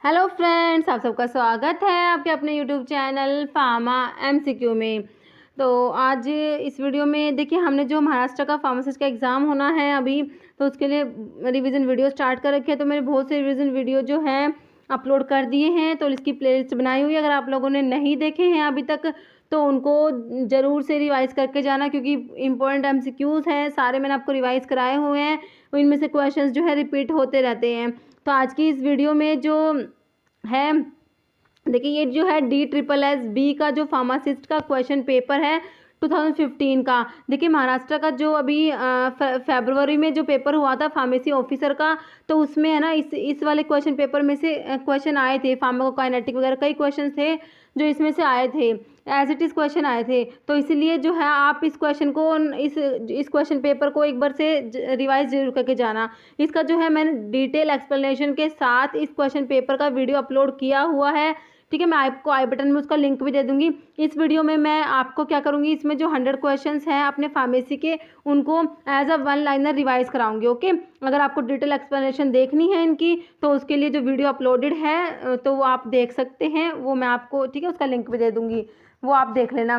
Hello friends, आप सबका स्वागत है आपके अपने यूट्यूब चैनल फार्मा एमसीक्यू में। तो आज इस वीडियो में देखिए, हमने जो महाराष्ट्र का फार्मासिस्ट का एग्ज़ाम होना है अभी, तो उसके लिए रिवीजन वीडियो स्टार्ट कर रखे हैं। तो मैंने बहुत से रिवीजन वीडियो जो हैं अपलोड कर दिए हैं, तो इसकी प्लेलिस्ट बनाई हुई है। अगर आप लोगों ने नहीं देखे हैं अभी तक तो उनको ज़रूर से रिवाइज़ करके जाना, क्योंकि इंपॉर्टेंट एमसीक्यूज़ हैं सारे, मैंने आपको रिवाइज़ कराए हुए हैं। इनमें से क्वेश्चंस जो है रिपीट होते रहते हैं। तो आज की इस वीडियो में जो है, देखिए ये जो है DSSB का जो फार्मासिस्ट का क्वेश्चन पेपर है 2015 का। देखिए महाराष्ट्र का जो अभी फरवरी में जो पेपर हुआ था फार्मेसी ऑफिसर का, तो उसमें है ना इस वाले क्वेश्चन पेपर में से क्वेश्चन आए थे। फार्माकोकाइनेटिक वगैरह कई क्वेश्चन थे जो इसमें से आए थे, एज इट इज़ क्वेश्चन आए थे। तो इसलिए जो है आप इस क्वेश्चन को इस क्वेश्चन पेपर को एक बार से रिवाइज जरूर करके जाना। इसका जो है मैंने डिटेल एक्सप्लेनेशन के साथ इस क्वेश्चन पेपर का वीडियो अपलोड किया हुआ है, ठीक है। मैं आपको आई बटन में उसका लिंक भी दे दूंगी। इस वीडियो में मैं आपको क्या करूंगी, इसमें जो 100 क्वेश्चंस हैं अपने फार्मेसी के, उनको as a one liner revise कराऊंगी, ओके। अगर आपको डिटेल एक्सप्लेनेशन देखनी है इनकी, तो उसके लिए जो वीडियो अपलोडेड है तो वो आप देख सकते हैं, वो मैं आपको, ठीक है, उसका लिंक भी दे दूंगी, वो आप देख लेना।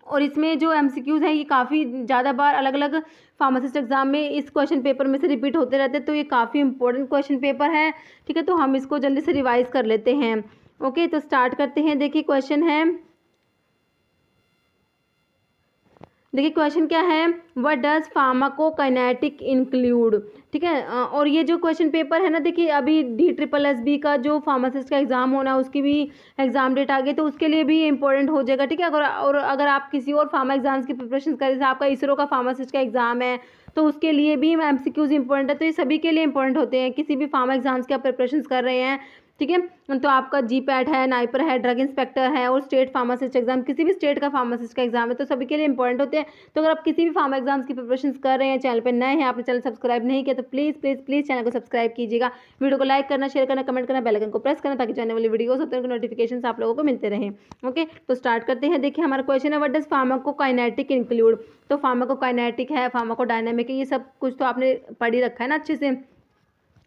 और इसमें जो एमसीक्यूज़ हैं ये काफ़ी ज़्यादा बार अलग अलग फार्मासिस्ट एग्जाम में इस क्वेश्चन पेपर में से रिपीट होते रहते हैं, तो ये काफ़ी इंपॉर्टेंट क्वेश्चन पेपर है, ठीक है। तो हम इसको जल्दी से रिवाइज कर लेते हैं, ओके। तो स्टार्ट करते हैं। देखिए क्वेश्चन है, देखिए क्वेश्चन क्या है, व्हाट डज फार्माकोकाइनेटिक इंक्लूड, ठीक है। और ये जो क्वेश्चन पेपर है ना, देखिए अभी DSSB का जो फार्मासिस्ट का एग्जाम होना है उसकी भी एग्जाम डेट आ गई, तो उसके लिए भी इंपॉर्टेंट हो जाएगा, ठीक है। अगर आप किसी और फार्मा एग्जाम्स की प्रिपरेशन करें, जैसे आपका इसरो का फार्मासिस्ट का एग्जाम है, तो उसके लिए भी एमसीक्यूज इंपॉर्टेंट है। तो ये सभी के लिए इंपॉर्टेंट होते हैं, किसी भी फार्मा एग्जाम्स की आप प्रिपरेशन कर रहे हैं, ठीक है। तो आपका GPAT है, नाइपर है, ड्रग इंस्पेक्टर है, और स्टेट फार्मासिस्ट एग्जाम, किसी भी स्टेट का फार्मासिस्ट का एग्जाम है, तो सभी के लिए इंपॉर्टेंट होते हैं। तो अगर आप किसी भी फार्मा एग्जाम्स की प्रिपरेशन कर रहे हैं, चैनल पर नए हैं, आपने चैनल सब्सक्राइब नहीं किया, तो प्लीज़ प्लीज़ प्लीज़ चैनल को सब्सक्राइब कीजिएगा। वीडियो को लाइक करना, शेयर करना, कमेंट करना, बेल आइकन को प्रेस करना, ताकि जाने वाली वीडियोस होते हैं उनके नोटिफिकेशन आप लोगों को मिलते रहें, ओके। तो स्टार्ट करते हैं। देखिए हमारा क्वेश्चन है, व्हाट डज फार्माकोकाइनेटिक इंक्लूड। तो फार्माकोकाइनेटिक है, फार्माकोडायनामिक है, ये सब कुछ तो आपने पढ़ ही रखा है ना अच्छे से।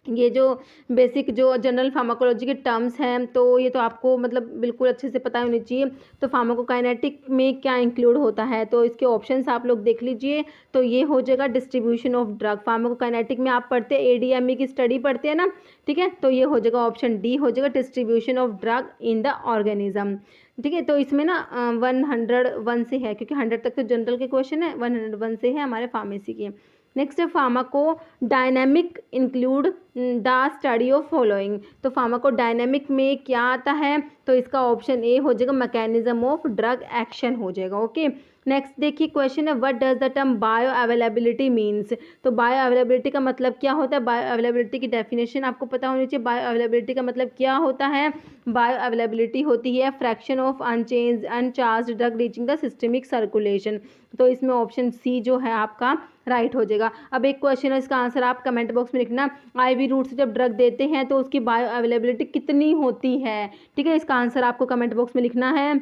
ये जो बेसिक जो जनरल फार्माकोलॉजी के टर्म्स हैं, तो ये तो आपको मतलब बिल्कुल अच्छे से पता होनी चाहिए। तो फार्माकोकाइनेटिक में क्या इंक्लूड होता है, तो इसके ऑप्शंस आप लोग देख लीजिए। तो ये हो जाएगा डिस्ट्रीब्यूशन ऑफ ड्रग। फार्माकोकाइनेटिक में आप पढ़ते हैं ADME की स्टडी पढ़ते हैं ना, ठीक है। तो ये हो जाएगा ऑप्शन डी हो जाएगा, distribution of drug in the organism, ठीक है। तो इसमें ना 101 से है, क्योंकि 100 तक तो जनरल के क्वेश्चन है, 101 से है हमारे फार्मेसी के। नेक्स्ट है pharmaco dynamic include the study of following. तो फार्माको डायनेमिक में क्या आता है, तो इसका ऑप्शन ए हो जाएगा, मैकेनिज्म ऑफ ड्रग एक्शन हो जाएगा, ओके। नेक्स्ट देखिए क्वेश्चन है, what does the term bio availability means. तो बायो अवेलेबिलिटी का मतलब क्या होता है, बायो अवेलेबिलिटी की डेफिनेशन आपको पता होनी चाहिए। बायो अवेलेबिलिटी का मतलब क्या होता है, बायो अवेलेबिलिटी होती है fraction of अनचार्ज drug reaching the systemic circulation. तो इसमें ऑप्शन सी जो है आपका राइट हो जाएगा। अब एक क्वेश्चन है, इसका आंसर आप कमेंट बॉक्स में लिखना, IV रूट से जब ड्रग देते हैं तो उसकी बायो अवेलेबिलिटी कितनी होती है, ठीक है। इसका आंसर आपको कमेंट बॉक्स में लिखना है।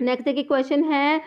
नेक्स्ट देखिए क्वेश्चन है,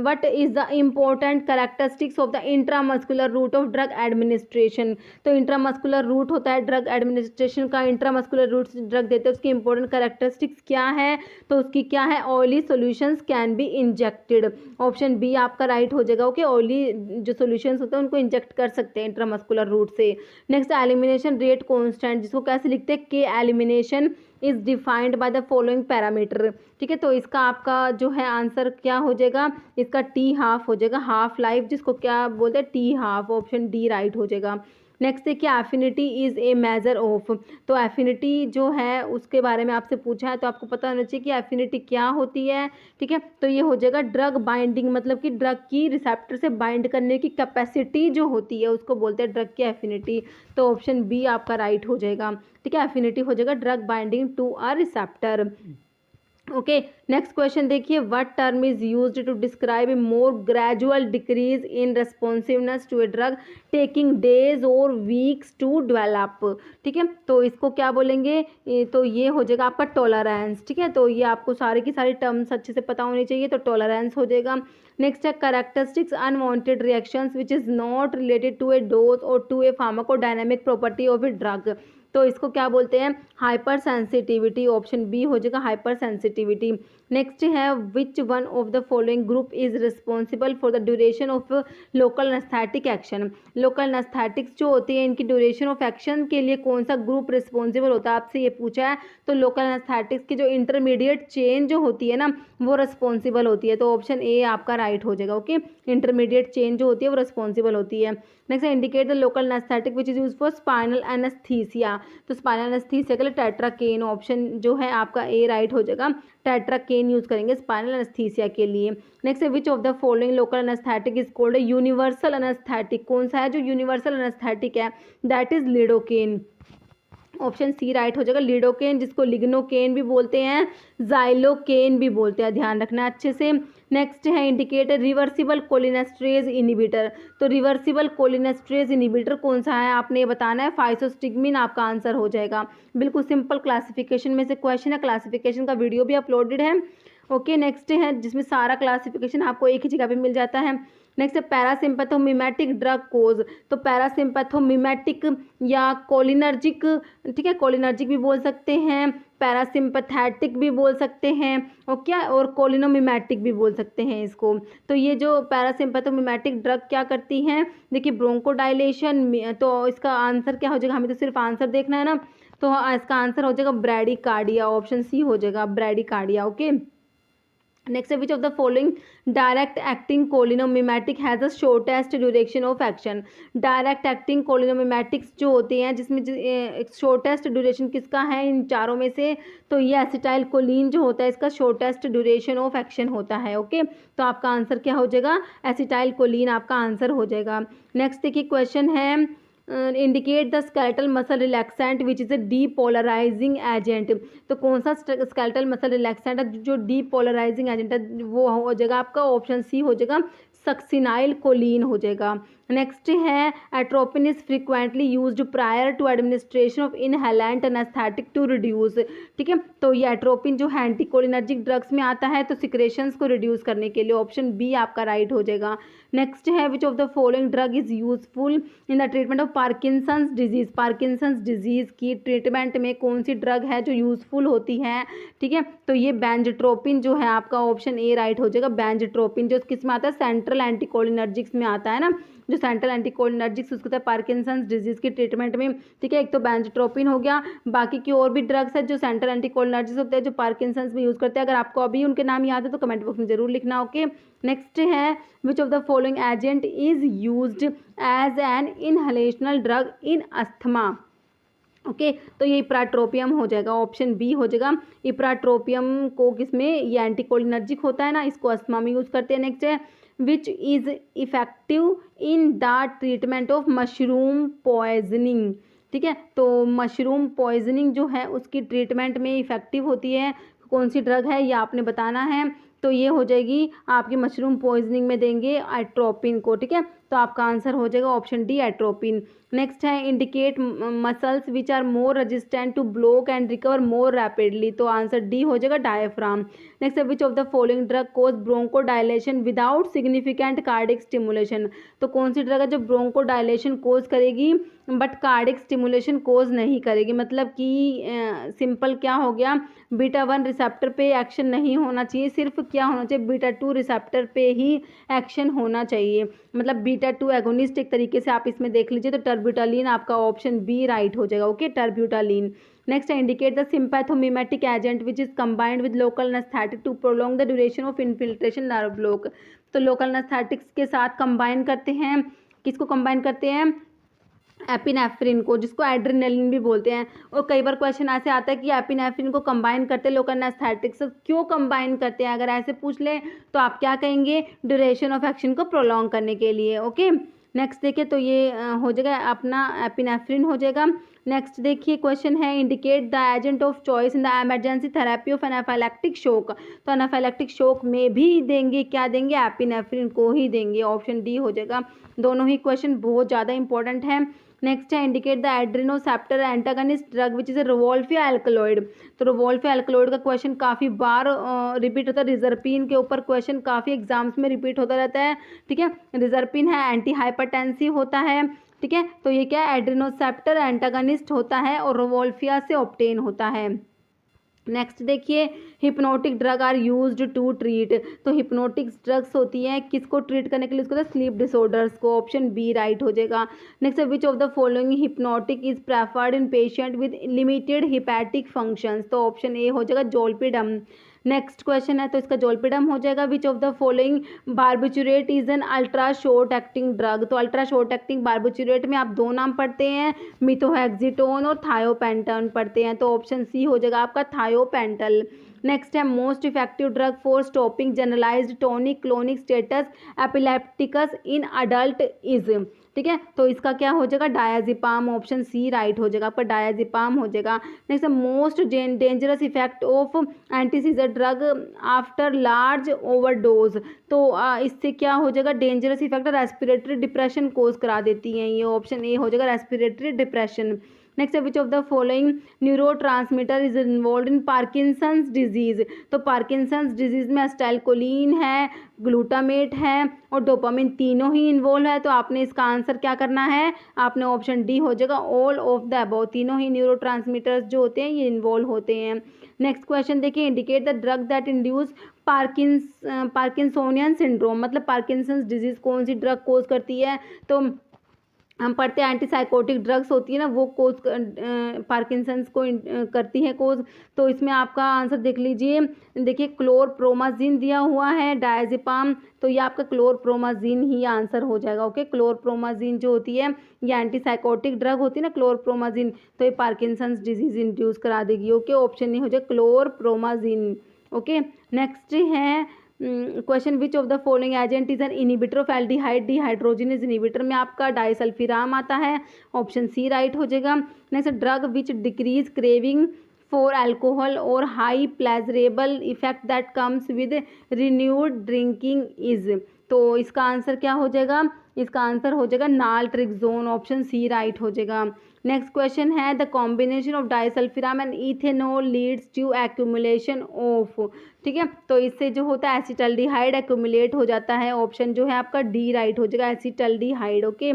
what is the important characteristics of the intramuscular route of drug administration। तो इंट्रामस्कुलर रूट होता है ड्रग एडमिनिस्ट्रेशन का, इंट्रामस्कुलर रूट से ड्रग देते हैं, उसकी इंपॉर्टेंट कैरेक्टरिस्टिक्स क्या है, तो उसकी क्या है, oily solutions can be injected. Option B आपका राइट हो जाएगा, ओके। ऑयली जो सॉल्यूशंस होते हैं उनको इंजेक्ट कर सकते हैं इंट्रामस्कुलर रूट से। नेक्स्ट एलिमिनेशन रेट कॉन्स्टेंट, जिसको कैसे लिखते हैं, के elimination is defined by the following parameter, ठीक है। तो इसका आपका जो है आंसर क्या हो जाएगा, इसका T½ हो जाएगा, हाफ लाइफ जिसको क्या बोलते हैं, T½ ऑप्शन डी राइट हो जाएगा। नेक्स्ट देखिए, affinity is a measure of. तो एफिनिटी जो है उसके बारे में आपसे पूछा है, तो आपको पता होना चाहिए कि एफिनिटी क्या होती है, ठीक है। तो ये हो जाएगा ड्रग बाइंडिंग, मतलब कि ड्रग की रिसेप्टर से बाइंड करने की कैपेसिटी जो होती है उसको बोलते हैं ड्रग की एफिनिटी। तो ऑप्शन बी आपका राइट हो जाएगा, ठीक है। एफिनिटी हो जाएगा drug binding to a receptor, okay. Next question देखिए, what term is used to describe a more gradual decrease in responsiveness to a drug taking days और वीक्स टू डेवलप। ठीक है, तो इसको क्या बोलेंगे, तो ये हो जाएगा आपका टॉलरेंस। ठीक है, तो ये आपको सारी की सारी टर्म्स अच्छे से पता होनी चाहिए, तो टॉलरेंस हो जाएगा। नेक्स्ट है characteristics unwanted reactions which is not related to a dose और to a pharmacodynamic property of a drug. तो इसको क्या बोलते हैं, हाइपर सेंसिटिविटी। ऑप्शन बी हो जाएगा हाइपर सेंसिटिविटी। नेक्स्ट है which one of the following group is responsible for the duration of local anaesthetic action. Local anaesthetics जो होती है इनकी ड्यूरेशन ऑफ एक्शन के लिए कौन सा ग्रुप रिस्पॉन्सिबल होता है, आपसे ये पूछा है। तो लोकल एनेस्थेटिक्स की जो इंटरमीडिएट चेन जो होती है ना वो रिस्पॉन्सिबल होती है, तो ऑप्शन ए आपका राइट हो जाएगा। ओके, इंटरमीडिएट चेन जो होती है वो रिस्पॉन्सिबल होती है। नेक्स्ट है indicate the local anaesthetic which is use for spinal anaesthesia. तो स्पाइनल एनेस्थीसिया के लिए टेट्राकेन, ऑप्शन जो है आपका ए राइट हो जाएगा। टेट्राकेन यूज करेंगे स्पाइनल एनेस्थीसिया के लिए। नेक्स्ट है which of the following local anaesthetic is called universal anaesthetic. कौन सा है जो यूनिवर्सल एनेस्थेटिक है, that is lidocaine. Option C right हो जाएगा, लिडोकेन, जिसको लिग्नोकेन भी बोलते हैं, जाइलोकेन भी बोलते हैं, ध्यान रखना अच्छे से। नेक्स्ट है इंडिकेट रिवर्सिबल कोलिनेस्ट्रेज इनिबिटर। तो रिवर्सिबल कोलिनेस्ट्रेज इनिबिटर कौन सा है आपने ये बताना है। फाइसोस्टिग्मिन आपका आंसर हो जाएगा। बिल्कुल सिंपल क्लासिफिकेशन में से क्वेश्चन है, क्लासिफिकेशन का वीडियो भी अपलोडेड है। ओके, नेक्स्ट है जिसमें सारा क्लासिफिकेशन आपको एक ही जगह पे मिल जाता है। नेक्स्ट है पैरासिम्पैथोमिमेटिक ड्रग कोज। तो पैरासिम्पैथोमिमेटिक या कोलिनर्जिक, ठीक है, कोलिनर्जिक भी बोल सकते हैं, पैरासिम्पैथेटिक भी बोल सकते हैं, और क्या, और कोलिनोमिमेटिक भी बोल सकते हैं इसको। तो ये जो पैरासिम्पैथोमिमेटिक ड्रग क्या करती हैं, देखिए ब्रोंकोडाइलेशन। तो इसका आंसर क्या हो जाएगा, हमें तो सिर्फ आंसर देखना है ना, तो इसका आंसर हो जाएगा ब्रैडीकार्डिया। ऑप्शन सी हो जाएगा ब्रैडीकार्डिया। ओके, नेक्स्ट है which of the following direct acting cholinomimetic has a shortest duration of action. Direct acting cholinomimetics जो होते हैं जिसमें शॉर्टेस्ट ड्यूरेशन किसका है इन चारों में से, तो ये एसिटाइल कोलिन जो होता है इसका शॉर्टेस्ट ड्यूरेशन ऑफ एक्शन होता है। ओके, तो आपका आंसर क्या हो जाएगा, एसिटाइल कोलिन आपका आंसर हो जाएगा। नेक्स्ट देखिए क्वेश्चन है indicate the skeletal muscle relaxant which is a depolarising agent. तो कौन सा स्केलेटल मसल रिलैक्सेंट है जो डीपोलराइजिंग एजेंट है, वो हो जाएगा आपका ऑप्शन सी हो जाएगा सक्सिनाइल कोलिन हो जाएगा। नेक्स्ट है atropine is frequently used prior to administration of inhalant anaesthetic to reduce. ठीक है, तो ये एट्रोपिन जो है एंटीकोलिनर्जिक ड्रग्स में आता है, तो सिक्रेशंस को रिड्यूस करने के लिए ऑप्शन बी आपका राइट हो जाएगा। नेक्स्ट है which of the following drug is useful in the treatment of Parkinson's disease. Parkinson's disease की ट्रीटमेंट में कौन सी ड्रग है जो यूजफुल होती है, ठीक है, तो ये बेंजोट्रोपिन जो है आपका ऑप्शन ए राइट हो जाएगा। बेंजोट्रोपिन जो किस में आता है, सेंट्रल एंटीकोलिनर्जिक्स में आता है ना, जो सेंट्रल एंटीकोलिनर्जिक्स उसको होता है पार्किंसंस डिजीज की ट्रीटमेंट में। ठीक है, एक तो बेंजोट्रोपिन हो गया, बाकी की और भी ड्रग्स है जो सेंट्रल एंटीकोलिनर्जिक्स होते हैं जो पार्किंसंस में यूज करते हैं। अगर आपको अभी उनके नाम याद है तो कमेंट बॉक्स में जरूर लिखना। ओके, नेक्स्ट है which of the following agent is used as an inhalational drug in asthma. Okay, तो ये इप्राट्रोपियम हो जाएगा, ऑप्शन बी हो जाएगा। इप्राट्रोपियम को किसमें, ये एंटीकोलिनर्जिक होता है ना, इसको अस्थमा में यूज करते हैं। नेक्स्ट है which is effective in the treatment of mushroom poisoning. ठीक है, तो मशरूम पॉइजनिंग जो है उसकी ट्रीटमेंट में इफेक्टिव होती है, कौन सी ड्रग है ये आपने बताना है। तो ये हो जाएगी आपकी मशरूम पॉइजनिंग में देंगे एट्रोपिन को। ठीक है, तो आपका आंसर हो जाएगा ऑप्शन डी एट्रोपिन। नेक्स्ट है indicate muscles which are more resistant to block and recover more rapidly. तो आंसर डी हो जाएगा डायफ्राम। नेक्स्ट है which of the following drug cause bronchodilation without significant cardiac stimulation. तो कौन सी drug है जो ब्रोंकोडाइलेशन कोज करेगी बट कार्डिक स्टिमुलेशन कोज नहीं करेगी, मतलब कि सिंपल क्या हो गया, बीटा 1 रिसेप्टर पे एक्शन नहीं होना चाहिए, सिर्फ क्या होना चाहिए, बीटा 2 रिसेप्टर पे ही एक्शन होना चाहिए, मतलब बीटा 2 एगोनिस्ट एक तरीके से आप इसमें देख लीजिए। तो टर्ब्यूटालिन आपका ऑप्शन बी राइट हो जाएगा। Okay, terbutaline. नेक्स्ट है indicate the sympathomimetic agent which is combined with local anaesthetic to prolong the duration of infiltration nerve block. तो लोकल एनेस्थेटिक्स के साथ कंबाइन करते हैं, किसको कंबाइन करते हैं, एपिनेफ्रिन को, जिसको एड्रेनलिन भी बोलते हैं। और कई बार क्वेश्चन ऐसे आता है कि एपिनेफ्रिन को कंबाइन करते हैं लोकल एनेस्थेटिक्स, क्यों कंबाइन करते हैं, अगर ऐसे पूछ ले तो आप क्या कहेंगे, ड्यूरेशन ऑफ एक्शन को प्रोलॉन्ग करने के लिए। ओके, नेक्स्ट देखिए तो ये हो जाएगा अपना एपिनेफ्रिन हो जाएगा। नेक्स्ट देखिए क्वेश्चन है indicate the agent of choice in the emergency therapy of anaphylactic shock. तो एनाफाइलैक्टिक शॉक में भी देंगे, क्या देंगे, एपिनेफ्रिन को ही देंगे, ऑप्शन डी हो जाएगा। दोनों ही क्वेश्चन बहुत ज़्यादा इंपॉर्टेंट है। नेक्स्ट है indicate the adrenoceptor antagonist drug which is a rauwolfia alkaloid. तो रिवोल्फिया एल्कलॉइड का क्वेश्चन काफ़ी बार रिपीट होता है। रिजर्पिन के ऊपर क्वेश्चन काफ़ी एग्जाम्स में रिपीट होता रहता है, ठीक है। रिजर्पिन है एंटी हाइपरटेंसिव होता है, ठीक है। तो ये क्या है, एड्रेनोसेप्टर एंटागनिस्ट होता है और रिवोल्फिया से ऑब्टेन होता है। नेक्स्ट देखिए hypnotic drug are used to treat. तो हिप्नोटिक ड्रग्स होती हैं किसको ट्रीट करने के लिए, उसको स्लीप डिसऑर्डर्स को, ऑप्शन बी राइट हो जाएगा। Next which of the following hypnotic is preferred in patient with limited hepatic functions. तो ऑप्शन ए हो जाएगा जोल्पिडम। नेक्स्ट क्वेश्चन है तो इसका जोल्पिडम हो जाएगा। विच of the following barbiturate is an ultra short acting drug. तो अल्ट्रा शॉर्ट एक्टिंग बारबिचुरेट में आप दो नाम पढ़ते हैं, मिथोहेक्सिटोन और थायोपेंटन पढ़ते हैं, तो ऑप्शन सी हो जाएगा आपका thiopental. Next is most effective drug for stopping generalised tonic clonic status epilepticus in adult is. ठीक है, तो इसका क्या हो जाएगा, डायाजिपाम, ऑप्शन सी राइट हो जाएगा आपका, डायाजिपाम हो जाएगा। Next most dangerous effect of anti scissor drug after large overdose. तो इससे क्या हो जाएगा, डेंजरस इफेक्ट रेस्पिरेटरी डिप्रेशन कोज करा देती हैं, ये ऑप्शन ए हो जाएगा रेस्पिरेटरी डिप्रेशन। नेक्स्ट है which of the following neurotransmitter is involve in Parkinson's disease. तो पार्किंसंस डिजीज में एसिटाइलकोलिन है, ग्लूटामेट है और डोपामिन, तीनों ही इन्वॉल्व है। तो आपने इसका आंसर क्या करना है, आपने ऑप्शन डी हो जाएगा ऑल ऑफ द अबव, तीनों ही न्यूरोट्रांसमीटर्स जो होते हैं ये इन्वॉल्व होते हैं। नेक्स्ट क्वेश्चन देखिए indicate the drug that induce parkinsonian syndrome. मतलब पार्किंसंस डिजीज कौन सी ड्रग कोज करती है, तो हम पढ़ते हैं एंटीसाइकोटिक ड्रग्स होती है ना, वो कोज पार्किंसंस को करती है कोज। तो इसमें आपका आंसर देख लीजिए, देखिए क्लोरप्रोमाजिन दिया हुआ है, डायजेपाम, तो ये आपका क्लोरप्रोमाजिन ही आंसर हो जाएगा। ओके, क्लोरप्रोमाजिन जो होती है ये एंटीसाइकोटिक ड्रग होती है ना क्लोरप्रोमाजिन, तो ये पार्किंसंस डिजीज इंड्यूस करा देगी। ओके, ऑप्शन नहीं हो जाए क्लोरप्रोमाजिन। ओके, नेक्स्ट है question which of the following agent is an inhibitor of aldehyde dehydrogenase inhibitor में आपका डाइसल्फिराम आता है, ऑप्शन सी राइट हो जाएगा। Next drug which decrease craving for alcohol और high pleasurable effect that comes with renewed drinking is. तो इसका answer क्या हो जाएगा, इसका आंसर हो जाएगा नाल्ट्रिक्सोन, ऑप्शन सी राइट हो जाएगा। Next question is the combination of disulfiram and ethanol leads to accumulation of. ठीक है, तो इससे जो होता है एसिटल्डिहाइड एक्यूमुलेट हो जाता है, ऑप्शन जो है आपका डी राइट हो जाएगा एसिटल्डिहाइड। ओके,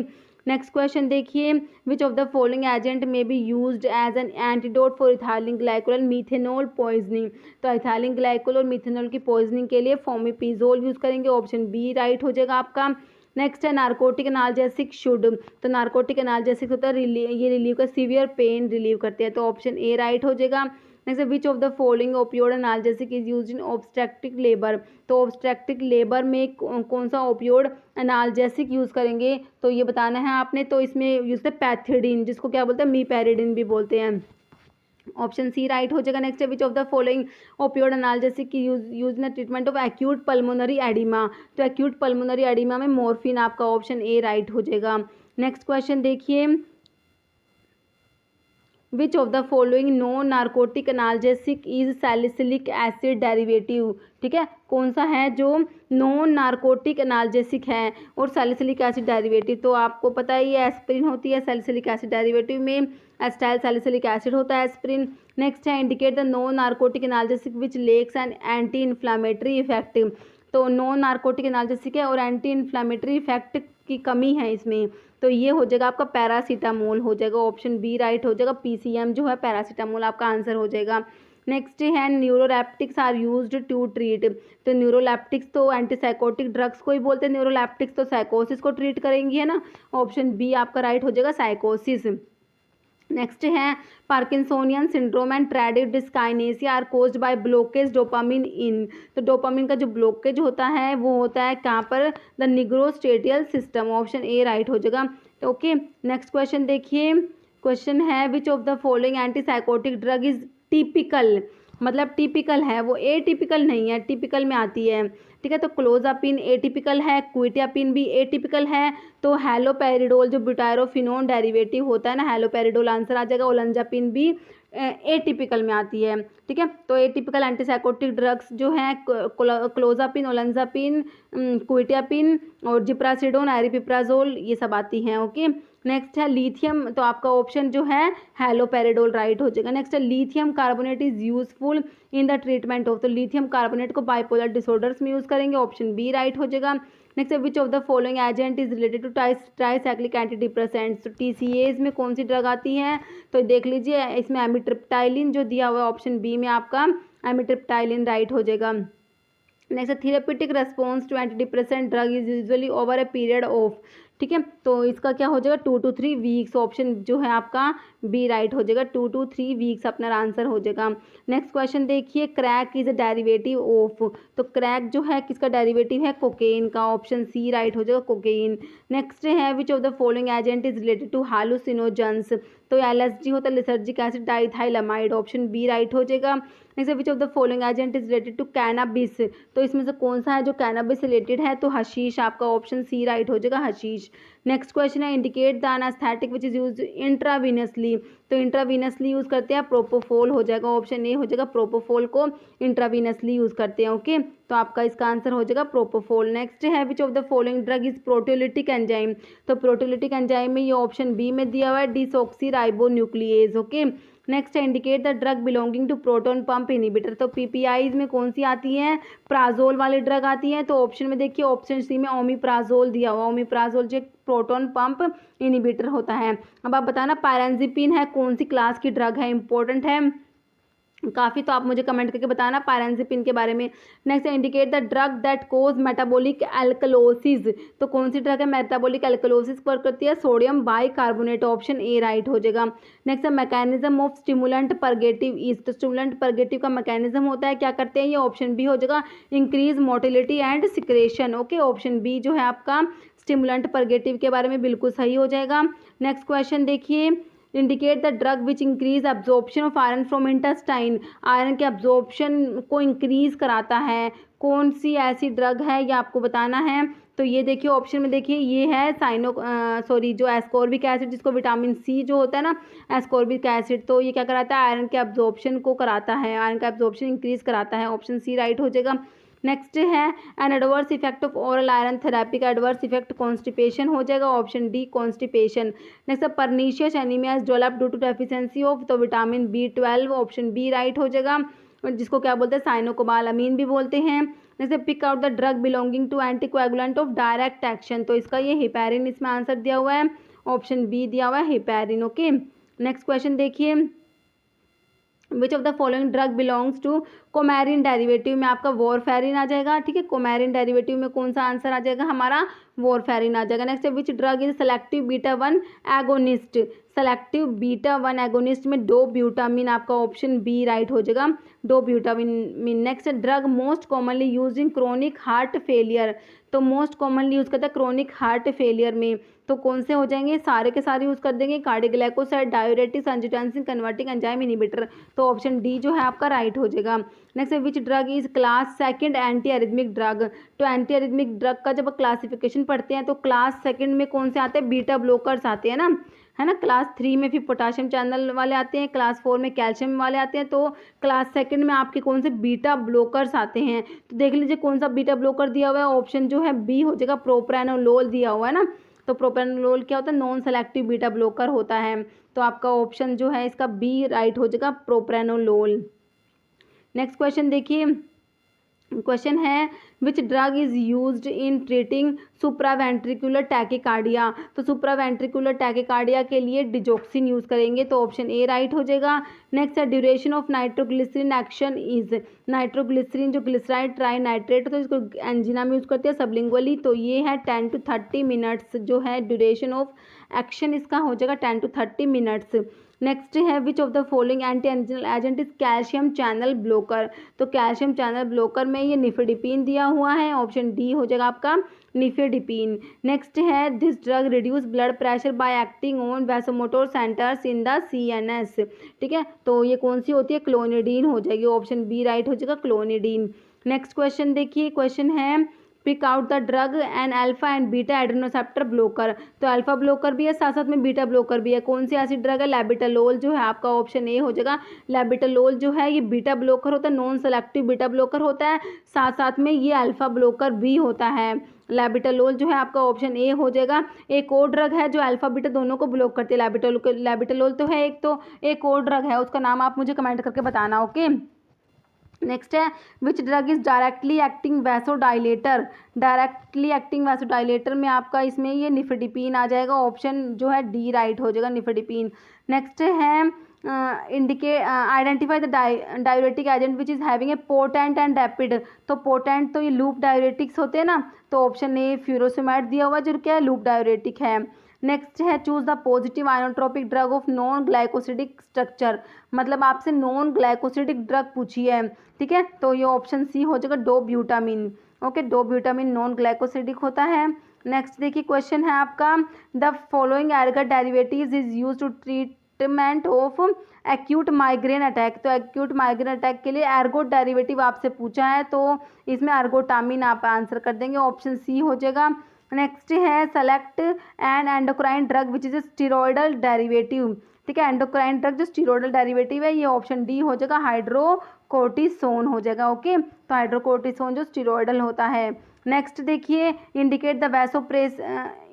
नेक्स्ट क्वेश्चन देखिए which of the following agent may be used as an antidote for ethylene glycol and methanol poisoning. तो इथाइलिन ग्लाइकोल और मीथेनॉल की पॉइजनिंग के लिए फॉमिपिजोल यूज करेंगे, ऑप्शन बी राइट हो जाएगा आपका। नेक्स्ट है नार्कोटिक एनाल्जेसिक शुड। तो नार्कोटिक एनाल्जेसिक होता है ये रिलीव का सीवियर पेन रिलीव करते हैं, तो ऑप्शन ए राइट हो जाएगा। Next which of the following opioid analgesic is used in obstructive labour. तो ऑब्स्ट्रक्टिव लेबर में कौन सा ओपियोड एनाल्जेसिक यूज़ करेंगे, तो ये बताना है आपने। तो इसमें यूज है पैथिडीन, जिसको क्या बोलते हैं, मीपेरिडीन भी बोलते हैं, ऑप्शन सी राइट हो जाएगा। नेक्स्ट है which of the following opioid analgesic की use in treatment of acute pulmonary edema. तो एक्यूट पल्मोनरी एडिमा में मॉर्फिन आपका, ऑप्शन ए राइट हो जाएगा। नेक्स्ट क्वेश्चन देखिए which of the following non narcotic analgesic is salicylic acid derivative. ठीक है, कौन सा है जो नॉन नार्कोटिक एनाल्जेसिक है और सैलिसिलिक एसिड डेरिवेटिव। तो आपको पता है ये एस्पिरिन होती है, सैलिसिलिक एसिड डेरिवेटिव में एस्टाइल सैलिसिलिक एसिड होता है एस्पिरिन। नेक्स्ट है indicate the non narcotic analgesic which lacks an anti inflammatory effect. तो नॉन नार्कोटिक एनाल्जेसिक है और एंटी इन्फ्लामेटरी इफेक्ट की कमी है इसमें, तो ये हो जाएगा आपका पैरासीटामोल हो जाएगा, ऑप्शन बी राइट हो जाएगा। पीसीएम जो है पैरासीटामोल आपका आंसर हो जाएगा। नेक्स्ट है न्यूरोलैप्टिक्स आर यूज्ड टू ट्रीट। तो न्यूरोलैप्टिक्स तो एंटीसाइकोटिक ड्रग्स को ही बोलते हैं, न्यूरोलैप्टिक्स तो साइकोसिस को ट्रीट करेंगी है ना, ऑप्शन बी आपका राइट हो जाएगा साइकोसिस। नेक्स्ट है parkinsonian syndrome and tardive dyskinesia are caused by blockage dopamine in. तो डोपामिन का जो ब्लॉकेज होता है वो होता है कहाँ पर, the nigrostriatal system, option A right हो जाएगा। ओके, नेक्स्ट क्वेश्चन देखिए, क्वेश्चन है which of the following antipsychotic drug is typical मतलब टिपिकल है, वो एटिपिकल नहीं है, टिपिकल में आती है। ठीक है, तो क्लोजापिन एटिपिकल है, क्विटियापिन भी एटिपिकल है। तो हैलोपेरिडोल जो ब्यूटायरोफिनोन डेरिवेटिव होता है ना, हैलोपेरिडोल आंसर आ जाएगा। ओलंजापिन भी एटिपिकल में आती है। ठीक है, तो एटिपिकल एंटीसाइकोटिक ड्रग्स जो हैं क्लोजापिन, ओलंजापिन, क्विटियापिन और जिप्रासिडोन, एरिपिप्राजोल, ये सब आती हैं। ओके, नेक्स्ट है लिथियम, तो आपका ऑप्शन जो है हैलोपेरिडोल राइट हो जाएगा। नेक्स्ट है lithium carbonate is useful in the treatment of, तो लिथियम कार्बोनेट को बाइपोलर डिसऑर्डर्स में यूज़ करेंगे, ऑप्शन बी राइट हो जाएगा। नेक्स्ट है which of the following agent is related to tricyclic anti depressants, तो TCAs में कौन सी ड्रग आती है, तो देख लीजिए इसमें एमिट्रिप्टाइलिन जो दिया हुआ है ऑप्शन बी में आपका एमिट्रिप्टाइलिन राइट हो जाएगा। Next therapeutic response to anti depressant drug is usually over a period of, ठीक है, तो इसका क्या हो जाएगा 2 to 3 वीक्स, ऑप्शन जो है आपका बी राइट हो जाएगा, 2 to 3 वीक्स अपना आंसर हो जाएगा। नेक्स्ट क्वेश्चन देखिए, crack is a derivative of, तो क्रैक जो है किसका डेरिवेटिव है, कोकेन का, ऑप्शन सी राइट हो जाएगा, कोकेन। नेक्स्ट है which of the following agent is related to hallucinogens, तो LSD होता है lysergic acid diethylamide, option B right हो जाएगा। Next which of the following agent is related to cannabis, तो इसमें से कौन सा है जो कैनाबिस रिलेटेड है, तो हशीश आपका ऑप्शन सी राइट हो जाएगा, हशीश। नेक्स्ट क्वेश्चन है indicate the anaesthetic which is use intravenously, तो इंट्रावीनसली यूज़ करते हैं प्रोपोफोल हो जाएगा, ऑप्शन ए हो जाएगा, प्रोपोफोल को इंट्रावीनसली यूज़ करते हैं। ओके, तो आपका इसका आंसर हो जाएगा प्रोपोफोल। नेक्स्ट है which of the following drug is proteolytic enzyme, तो प्रोटियोलिटिक एंजाइम में ये ऑप्शन बी में दिया हुआ है डिसॉक्सीराइबोन्यूक्लिएज। ओके, नेक्स्ट है indicate the drug belonging to proton pump inhibitor, तो PPIs में कौन सी आती हैं, प्राजोल वाली ड्रग आती है, तो ऑप्शन में देखिए ऑप्शन सी में ओमिप्राजोल दिया हुआ, ओमिप्राजोल जो प्रोटोन पंप इनिबिटर होता है। अब आप बताना पायरेंजिपिन है कौन सी क्लास की ड्रग है, इंपॉर्टेंट है काफ़ी, तो आप मुझे कमेंट करके बताना पायरेंजिपिन के बारे में। Next indicate the drug that cause metabolic alkalosis, तो कौन सी ड्रग है मेटाबॉलिक एल्कलोसिस पर करती है, sodium bicarbonate, option A right हो जाएगा। नेक्स्ट है mechanism of stimulant purgative is, तो स्टिमुलेंट परगेटिव का मैकेनिज्म होता है, क्या करते हैं ये, ऑप्शन बी हो जाएगा increase motility and secretion. Okay, option B जो है आपका स्टिमुलेंट परगेटिव के बारे में बिल्कुल सही हो जाएगा। नेक्स्ट क्वेश्चन देखिए, indicate the drug which increase absorption of iron from intestine, iron के एब्जॉर्प्शन को इंक्रीज कराता है, कौन सी ऐसी ड्रग है ये आपको बताना है। तो ये देखिए ऑप्शन में देखिए ये है जो एस्कॉर्बिक एसिड, जिसको विटामिन सी जो होता है ना एस्कॉर्बिक एसिड, तो ये क्या कराता है आयरन के एब्जॉर्प्शन को कराता है, आयरन का एब्जॉर्प्शन इंक्रीज कराता है, ऑप्शन सी राइट हो जाएगा। नेक्स्ट है an adverse effect of oral iron therapy का एडवर्स इफेक्ट कॉन्स्टिपेशन हो जाएगा, ऑप्शन डी कॉन्स्टिपेशन। नेक्स्ट है pernicious anemia is developed due to deficiency of, तो vitamin B12, option B right हो जाएगा, जिसको क्या बोलते हैं साइनोकोबालामीन भी बोलते हैं। Next pick out the drug belonging to anticoagulant of direct action, तो इसका ये हिपैरिन इसमें आंसर दिया हुआ है, ऑप्शन बी दिया हुआ है हिपैरिन। ओके, नेक्स्ट क्वेश्चन देखिए, which of the following drug belongs to coumarin derivative में आपका वॉरफेरिन आ जाएगा, ठीक है, कोमेरिन डेरिवेटिव में कौन सा आंसर आ जाएगा हमारा वॉरफेरिन आ जाएगा। नेक्स्ट है which drug is selective beta one agonist, selective beta one agonist में डोब्यूटामिन आपका ऑप्शन बी राइट हो जाएगा, dobutamine. Next drug most commonly use in chronic heart failure, तो मोस्ट कॉमनली यूज़ करता है क्रोनिक हार्ट फेलियर में, तो कौन से हो जाएंगे, सारे के सारे यूज़ कर देंगे, cardioglycoside, diuretics, angiotensin converting enzyme inhibitor, तो ऑप्शन डी जो है आपका राइट हो जाएगा। Next which drug is class second anti arrhythmic drug, तो एंटी एरिथमिक ड्रग का जब क्लासिफिकेशन पढ़ते हैं तो क्लास सेकंड में कौन से आते हैं, बीटा ब्लॉकर्स आते हैं ना, है ना, क्लास 3 में फिर पोटाशियम चैनल वाले आते हैं, क्लास 4 में कैल्शियम वाले आते हैं, तो क्लास सेकंड में आपके कौन से बीटा ब्लॉकर्स आते हैं, तो देख लीजिए कौन सा बीटा ब्लॉकर दिया हुआ है, ऑप्शन जो है बी हो जाएगा, प्रोप्रानोलोल दिया हुआ है ना, तो प्रोप्रानोलोल क्या होता है, नॉन सेलेक्टिव बीटा ब्लॉकर होता है, तो आपका ऑप्शन जो है इसका बी राइट हो जाएगा, प्रोप्रानोलोल। नेक्स्ट क्वेश्चन देखिए, क्वेश्चन है which drug is used in treating supraventricular tachycardia, तो सुप्रावेंट्रिकुलर टैकिकार्डिया के लिए डिजोक्सिन यूज़ करेंगे, तो ऑप्शन ए राइट हो जाएगा। Next is duration of nitroglycerin action is, nitroglycerin जो ग्लिसराइड ट्राई नाइट्रेट, तो इसको एंजिना में यूज़ करते हैं सबलिंगुअली, तो ये है 10 to 30 मिनट्स जो है ड्यूरेशन ऑफ एक्शन इसका हो जाएगा 10 to 30 मिनट्स। नेक्स्ट है which of the following anti anginal agent is calcium channel blocker, तो कैल्शियम चैनल ब्लॉकर में ये निफेडिपिन दिया हुआ है, ऑप्शन डी हो जाएगा आपका निफेडिपिन। नेक्स्ट है this drug reduce blood pressure by acting on vasomotor centres in the CNS। ठीक है, तो ये कौन सी होती है, क्लोनिडीन हो जाएगी, ऑप्शन बी राइट हो जाएगा, क्लोनिडीन। नेक्स्ट क्वेश्चन देखिए, क्वेश्चन है pick out the drug an alpha and beta adrenoceptor blocker. तो अल्फा ब्लोकर भी है, साथ साथ में बीटा ब्लोकर भी है। कौन सी ऐसी ड्रग है, लेबिटालोल जो है आपका ऑप्शन ए हो जाएगा। लेबिटालोल जो है ये बीटा ब्लोकर होता है, नॉन सेलेक्टिव बीटा ब्लोकर होता है, साथ साथ में ये अल्फा ब्लोकर भी होता है। लेबिटालोल जो है आपका ऑप्शन ए हो जाएगा। एक और ड्रग है जो अल्फा बीटा दोनों को ब्लॉक करती है, लेबिटालोल तो है एक, तो एक और ड्रग है, उसका नाम आप मुझे कमेंट करके बताना। ओके, नेक्स्ट है which drug is directly acting vasodilator. Directly acting vasodilator में आपका इसमें ये निफेडिपिन आ जाएगा, ऑप्शन जो है डी राइट हो जाएगा, निफेडिपिन। नेक्स्ट है identify the diuretic agent which is having a potent and rapid. तो पोटेंट तो ये लूप डायूरेटिक्स होते हैं ना, तो ऑप्शन ए फ्यूरोसेमाइड दिया हुआ जो क्या है लूप डायूरेटिक है। नेक्स्ट है choose the positive inotropic drug of non glycosidic structure. मतलब आपसे नॉन ग्लाइकोसिडिक ड्रग पूछी है, ठीक है, तो ये ऑप्शन सी हो जाएगा dobutamine. Okay, dobutamine non glycosidic होता है। नेक्स्ट देखिए क्वेश्चन है आपका the following ergot derivatives is use to treatment of acute migraine attack. तो एक्यूट माइग्रेन अटैक के लिए एर्गोट डेरिवेटिव आपसे पूछा है, तो इसमें एर्गोटामिन आप आंसर कर देंगे, ऑप्शन सी हो जाएगा। नेक्स्ट है select N endocrine drug which is A steroidal derivative. ठीक है, एंडोक्राइन ड्रग जो स्टीरॉयडल डेरिवेटिव है ये ऑप्शन डी हो जाएगा, हाइड्रोकोर्टिसोन हो जाएगा। ओके, तो हाइड्रोकोर्टिसोन जो स्टीरॉयडल होता है। नेक्स्ट देखिए indicate the vasopress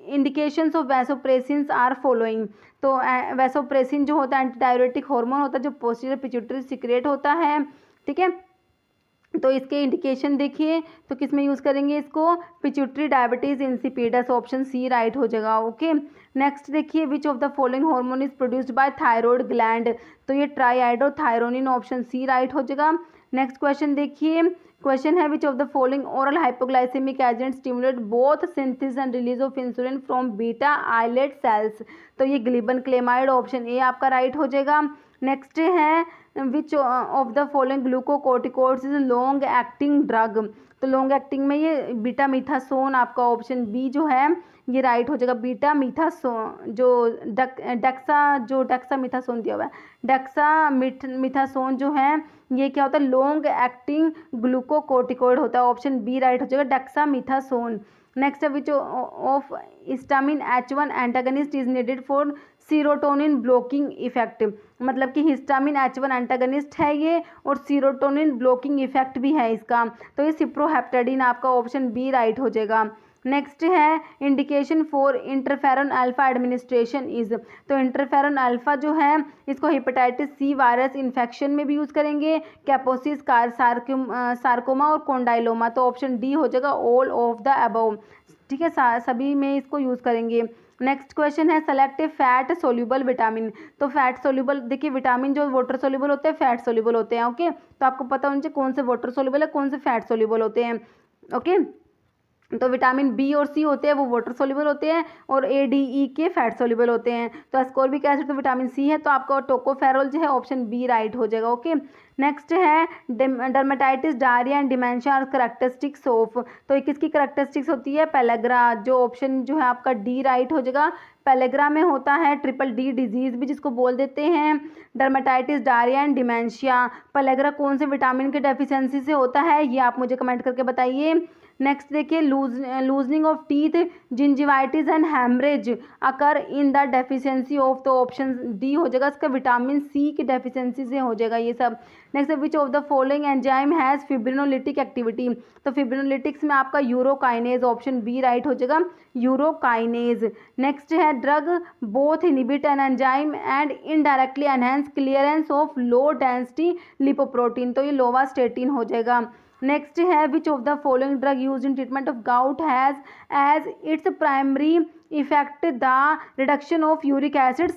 indications of vasopressins are following. तो वैसोप्रेसिन जो होता है एंटी डायरेटिक हार्मोन होता है जो पोस्टीरियर पिट्यूटरी सीक्रेट होता है। ठीक है, तो इसके इंडिकेशन देखिए, तो किस में यूज़ करेंगे इसको, pituitary diabetes insipidus, option C right हो जाएगा। ओके, नेक्स्ट देखिए which of the following hormone is produced by thyroid gland. तो ये ट्राईआइडोथायरोनिन, ऑप्शन सी राइट हो जाएगा। नेक्स्ट क्वेश्चन देखिए, क्वेश्चन है which of the following oral hypoglycaemic agent stimulate both synthesis and release of insulin from beta islet cells. तो ये ग्लिबन क्लेमाइड, option A आपका right हो जाएगा। नेक्स्ट है which of the following glucocorticoids is long acting drug. तो long acting में ये beta मीथासोन आपका ऑप्शन बी जो है ये राइट हो जाएगा। बीटा मीथासोन जो डेक्सा मीथासोन दिया हुआ है, डेक्सा मीथासोन जो है ये क्या होता है, लॉन्ग एक्टिंग ग्लूकोकोर्टिकोइड होता है, ऑप्शन बी राइट हो जाएगा, डेक्सा मीथासोन। नेक्स्ट है which of histamine H1 antagonist is needed for serotonin blocking effect. मतलब कि हिस्टामिन H1 एंटागनिस्ट है ये और सीरोटोनिन ब्लॉकिंग इफेक्ट भी है इसका, तो ये सिप्रोहेप्टेडिन आपका ऑप्शन बी राइट हो जाएगा। नेक्स्ट है indication for interferon alpha administration is. तो इंटरफेरॉन अल्फा जो है इसको हेपेटाइटिस सी वायरस इन्फेक्शन में भी यूज़ करेंगे, कैपोसिस सार्कोमा और कोंडाइलोमा, तो ऑप्शन डी हो जाएगा ऑल ऑफ द अबव। ठीक है, सभी में इसको यूज़ करेंगे। नेक्स्ट क्वेश्चन है सेलेक्ट ए फैट सोल्यूबल विटामिन। तो फैट सोल्यूबल देखिए, विटामिन जो वाटर सोल्यूबल होते हैं फैट सोल्यूबल होते हैं। ओके, तो आपको पता होना चाहिए कौन से वाटर सोल्यूबल है कौन से फैट सोल्यूबल होते हैं। ओके, तो विटामिन बी और सी होते हैं वो वाटर सोल्यूबल होते हैं और ए डी ई के फैट सोल्यूबल होते हैं। तो एस्कॉर्बिक एसिड तो विटामिन सी है, तो आपका टोकोफेरोल जो है ऑप्शन बी राइट हो जाएगा। Okay, next is dermatitis diarrhoea and dementia are characteristics of. तो किसकी करैक्टरिस्टिक्स होती है, पेलेग्रा, जो ऑप्शन जो है आपका डी राइट हो जाएगा। पेलेग्रा में होता है ट्रिपल डी डिजीज भी जिसको बोल देते हैं dermatitis diarrhoea and dementia. Pellagra कौन से विटामिन के डेफिशिएंसी से होता है ये आप मुझे कमेंट करके बताइए। नेक्स्ट देखिए loosening of teeth, gingivitis and haemorrhage occur in the deficiency of. तो ऑप्शन डी हो जाएगा इसका, विटामिन सी की डेफिशिएंसी से हो जाएगा ये सब। Next which of the following enzyme has fibrinolytic activity. तो फिब्रिनोलिटिक्स में आपका यूरोकाइनेज, ऑप्शन बी राइट हो जाएगा, यूरोकाइनेज। नेक्स्ट है drug both inhibit an enzyme and indirectly enhance clearance of low density lipoprotein. तो ये लोवास्टेटिन हो जाएगा। नेक्स्ट है which of the following drug use in treatment of gout has as its primary effect the reduction of uric acid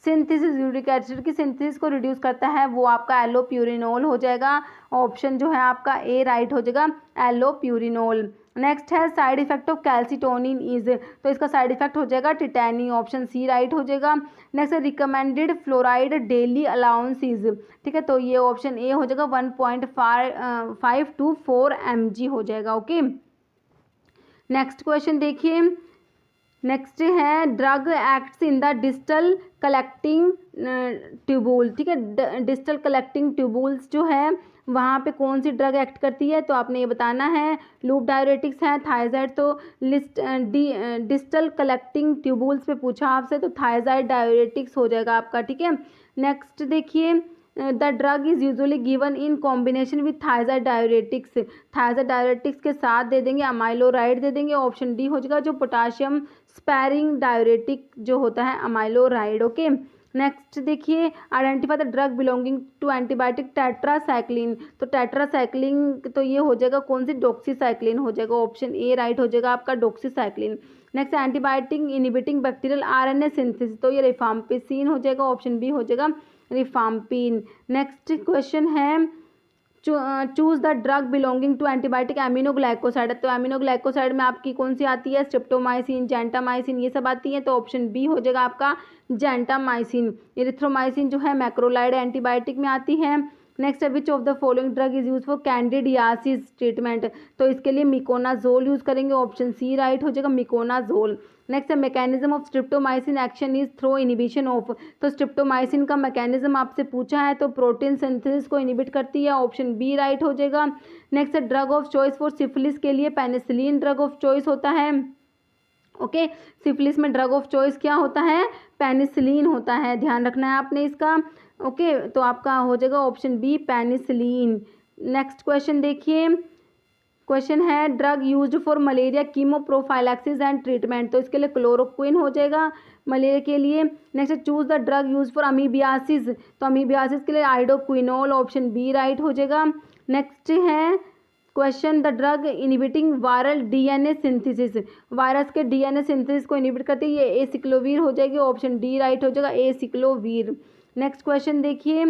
synthesis uric acid की synthesis को reduce करता है, वो आपका एलोप्यूरिनोल हो जाएगा, ऑप्शन जो है आपका ए राइट हो जाएगा, एलोप्यूरिनोल। नेक्स्ट है side effect of calcitonin is. तो इसका साइड इफेक्ट हो जाएगा टिटैनी, ऑप्शन सी राइट हो जाएगा। नेक्स्ट है recommended fluoride daily allowance is. ठीक है, तो ये ऑप्शन ए हो जाएगा 1.5 to 4 mg हो जाएगा। ओके, नेक्स्ट क्वेश्चन देखिए, नेक्स्ट है drug acts in the distal collecting tubule, ठीक है, डिस्टल कलेक्टिंग ट्यूबुल्स जो है वहाँ पे कौन सी ड्रग एक्ट करती है, तो आपने ये बताना है। लूप डायरेटिक्स है, थायजाइड, तो लिस्ट डिस्टल कलेक्टिंग ट्यूबुल्स पे पूछा आपसे तो थायजाइड डायरेटिक्स हो जाएगा आपका, ठीक है। नेक्स्ट देखिए, the drug is usually given in combination with thiazide diuretics, thiazide diuretics के साथ दे देंगे, अमाइलोराइड दे देंगे, ऑप्शन डी हो जाएगा जो पोटाशियम स्पैरिंग डायरेटिक जो होता है अमाइलोराइड। ओके, नेक्स्ट देखिए, identify the drug belonging to antibiotic tetracycline, तो टेट्रासाइक्लिन तो ये हो जाएगा कौन सी, डॉक्सीसाइक्लिन हो जाएगा, ऑप्शन ए राइट हो जाएगा आपका doxycycline. Next antibiotic inhibiting bacterial RNA synthesis, तो ये रिफाम्पिसिन हो जाएगा, ऑप्शन बी हो जाएगा रिफाम्पिन। नेक्स्ट क्वेश्चन है, choose the drug belonging to antibiotic aminoglycoside, तो एमिनोग्लाइकोसाइड में आपकी कौन सी आती है, स्ट्रेप्टोमाइसिन, जेंटामाइसिन, ये सब आती है, तो ऑप्शन बी हो जाएगा आपका जेंटामाइसिन। एरिथ्रोमाइसिन जो है मैक्रोलाइड एंटीबायोटिक में आती है। नेक्स्ट है which of the following drug is use for candidiasis treatment, तो इसके लिए मिकोनाजोल यूज करेंगे, ऑप्शन सी राइट हो जाएगा मिकोनाजोल। नेक्स्ट है mechanism of streptomycin action is through inhibition of, तो स्ट्रिप्टोमाइसिन का मैकेनिज्म आपसे पूछा है तो प्रोटीन सिंथेसिस को इनिबिट करती है, ऑप्शन बी राइट हो जाएगा। नेक्स्ट है drug of choice for syphilis के लिए पेनिसिलिन ड्रग ऑफ चॉइस होता है। ओके, सिफिलिस में ड्रग ऑफ चॉइस क्या होता है, पेनिसिलिन होता है, ध्यान रखना है आपने इसका। ओके, तो आपका हो जाएगा option B penicillin. Next question देखिए, क्वेश्चन है drug used for malaria chemoprophylaxis and treatment, तो इसके लिए क्लोरोक्विन हो जाएगा मलेरिया के लिए। Next choose the drug use for amebiasis, तो अमीबियासिस के लिए आइडोक्विनोल, ऑप्शन बी राइट हो जाएगा। नेक्स्ट है question, the drug inhibiting viral DNA synthesis, virus के डीएनए सिंथेसिस को इनिबिट करती है, ये एसिक्लोवीर हो जाएगी, ऑप्शन डी राइट हो जाएगा एसिक्लोवीर। नेक्स्ट क्वेश्चन देखिए,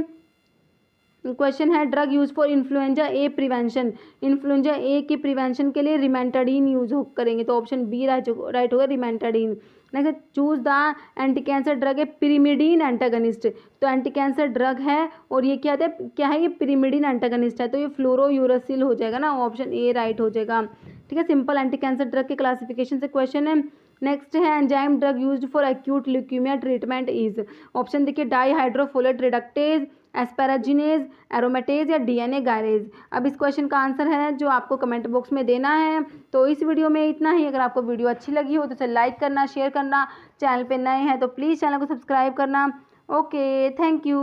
क्वेश्चन है drug use for influenza A prevention, influenza ए के प्रिवेंशन के लिए रिमेंटाडीन यूज करेंगे, तो ऑप्शन बी राइट होगा rimantadine. Next choose the anti cancer drug है पिरिमिडीन एंटागनिस्ट, तो एंटी कैंसर ड्रग है और ये क्या है ये पिरिमिडीन एंटागनिस्ट है, तो ये फ्लोरोयूरासिल हो जाएगा ना, ऑप्शन ए राइट हो जाएगा, ठीक है। सिंपल एंटी कैंसर ड्रग के क्लासिफिकेशन से क्वेश्चन है। नेक्स्ट है enzyme drug used for acute leukaemia treatment is, option देखिए डाईहाइड्रोफोलेट रिडक्टेज, एस्पेराजिनेज, एरोमेटेज या डीएनए गायरेज। अब इस क्वेश्चन का आंसर है जो आपको कमेंट बॉक्स में देना है। तो इस वीडियो में इतना ही। अगर आपको वीडियो अच्छी लगी हो तो इसे लाइक करना, शेयर करना, चैनल पे नए हैं तो प्लीज़ चैनल को सब्सक्राइब करना। Okay, thank you.